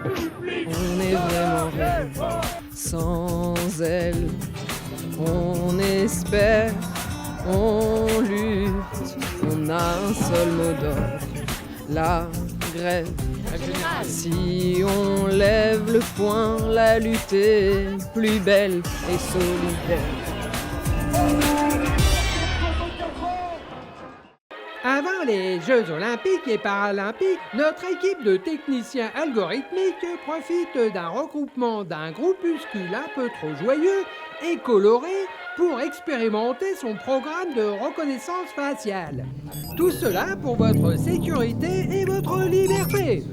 On est vraiment rien sans elle. On espère, on lutte, on a un seul mot d'ordre, la grève. Si on lève le poing, la lutte est plus belle et solidaire. Avant les Jeux Olympiques et Paralympiques, notre équipe de techniciens algorithmiques profite d'un regroupement d'un groupuscule un peu trop joyeux et coloré pour expérimenter son programme de reconnaissance faciale. Tout cela pour votre sécurité et votre liberté.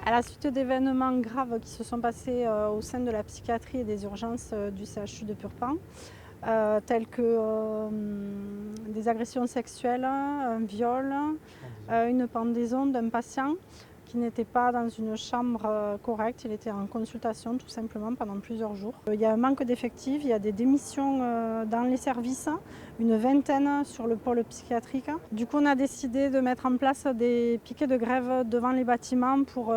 À la suite d'événements graves qui se sont passés au sein de la psychiatrie et des urgences du CHU de Purpan, tels que des agressions sexuelles, un viol, une pendaison d'un patient qui n'était pas dans une chambre correcte, il était en consultation tout simplement pendant plusieurs jours. Il y a un manque d'effectifs, il y a des démissions dans les services, une vingtaine sur le pôle psychiatrique. Du coup, on a décidé de mettre en place des piquets de grève devant les bâtiments pour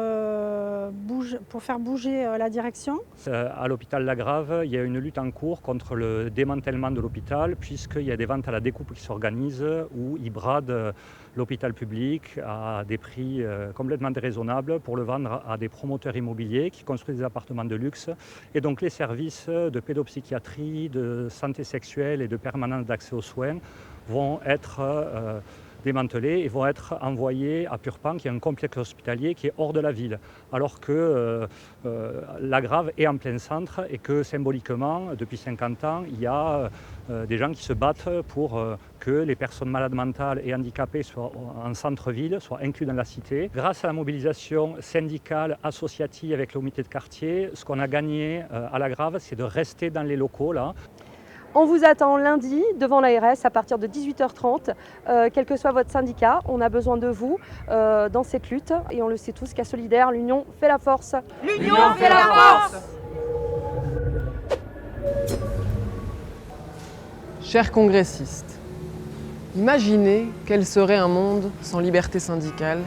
faire bouger la direction. À l'hôpital Lagrave, il y a une lutte en cours contre le démantèlement de l'hôpital, puisqu'il y a des ventes à la découpe qui s'organisent où ils bradent l'hôpital public à des prix complètement déraisonnables pour le vendre à des promoteurs immobiliers qui construisent des appartements de luxe. Et donc les services de pédopsychiatrie, de santé sexuelle et de permanence d'accès aux soins vont être démantelés et vont être envoyés à Purpan, qui est un complexe hospitalier qui est hors de la ville, alors que Lagrave est en plein centre et que symboliquement, depuis 50 ans, il y a des gens qui se battent pour que les personnes malades mentales et handicapées soient en centre-ville, soient inclus dans la cité. Grâce à la mobilisation syndicale, associative avec le comité de quartier, ce qu'on a gagné à Lagrave, c'est de rester dans les locaux là. On vous attend lundi devant l'ARS à partir de 18h30. Quel que soit votre syndicat, on a besoin de vous dans cette lutte. Et on le sait tous qu'à Solidaire, l'union fait la force. L'union fait la force! Chers congressistes, imaginez quel serait un monde sans liberté syndicale,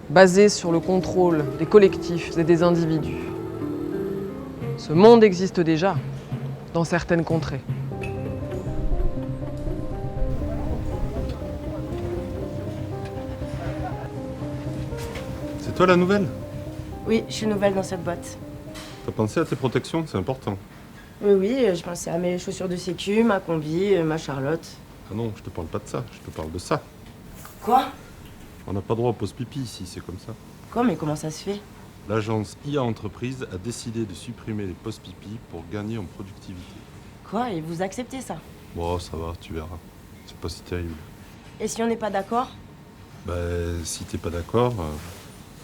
basé sur le contrôle des collectifs et des individus. Ce monde existe déjà dans certaines contrées. C'est toi la nouvelle? Oui, je suis nouvelle dans cette boîte. T'as pensé à tes protections? C'est important. Oui, je pensais à mes chaussures de sécu, ma combi, ma Charlotte. Ah non, je te parle pas de ça, je te parle de ça. Quoi? On n'a pas droit au pause-pipi ici, c'est comme ça. Quoi, mais comment ça se fait? L'agence IA Entreprise a décidé de supprimer les pause-pipi pour gagner en productivité. Quoi? Et vous acceptez ça? Bon, ça va, tu verras. C'est pas si terrible. Et si on n'est pas d'accord? Bah, si t'es pas d'accord,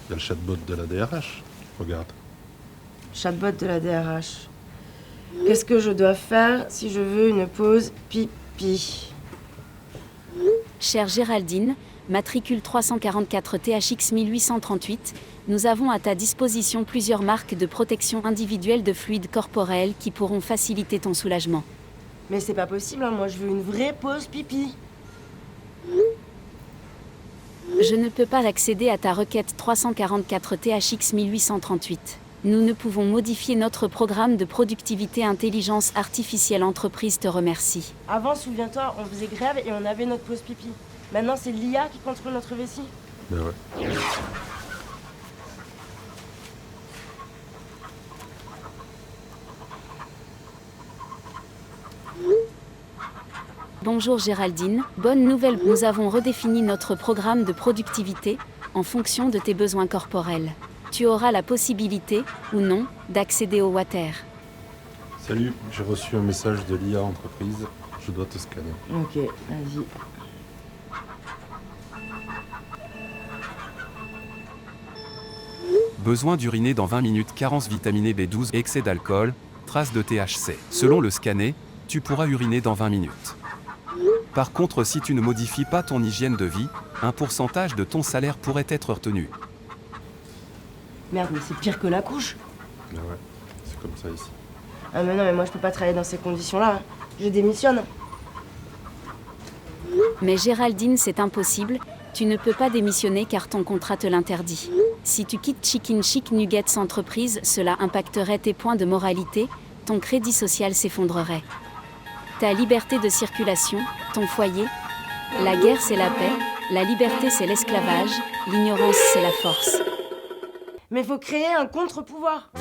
y a le chatbot de la DRH. Regarde. Chatbot de la DRH. Qu'est-ce que je dois faire si je veux une pause pipi? Chère Géraldine, matricule 344 THX 1838, nous avons à ta disposition plusieurs marques de protection individuelle de fluides corporels qui pourront faciliter ton soulagement. Mais c'est pas possible, hein, moi je veux une vraie pause pipi. Je ne peux pas accéder à ta requête 344 THX 1838. Nous ne pouvons modifier notre programme de productivité intelligence artificielle entreprise te remercie. Avant, souviens-toi, on faisait grève et on avait notre pause pipi. Maintenant, c'est l'IA qui contrôle notre vessie. Ben ouais. Bonjour Géraldine, bonne nouvelle, nous avons redéfini notre programme de productivité en fonction de tes besoins corporels. Tu auras la possibilité, ou non, d'accéder au water. Salut, j'ai reçu un message de l'IA entreprise. Je dois te scanner. Ok, vas-y. Besoin d'uriner dans 20 minutes, carence vitamine B12, excès d'alcool, traces de THC. Selon le scanner, tu pourras uriner dans 20 minutes. Par contre, si tu ne modifies pas ton hygiène de vie, un pourcentage de ton salaire pourrait être retenu. Merde, mais c'est pire que la couche. Ben ouais, c'est comme ça ici. Ah mais non, mais moi je peux pas travailler dans ces conditions-là. Hein. Je démissionne. Mais Géraldine, c'est impossible, tu ne peux pas démissionner car ton contrat te l'interdit. Si tu quittes Chicken Chic Nuggets entreprise, cela impacterait tes points de moralité, ton crédit social s'effondrerait. Ta liberté de circulation, ton foyer. La guerre c'est la paix, la liberté c'est l'esclavage, l'ignorance c'est la force. Mais faut créer un contre-pouvoir.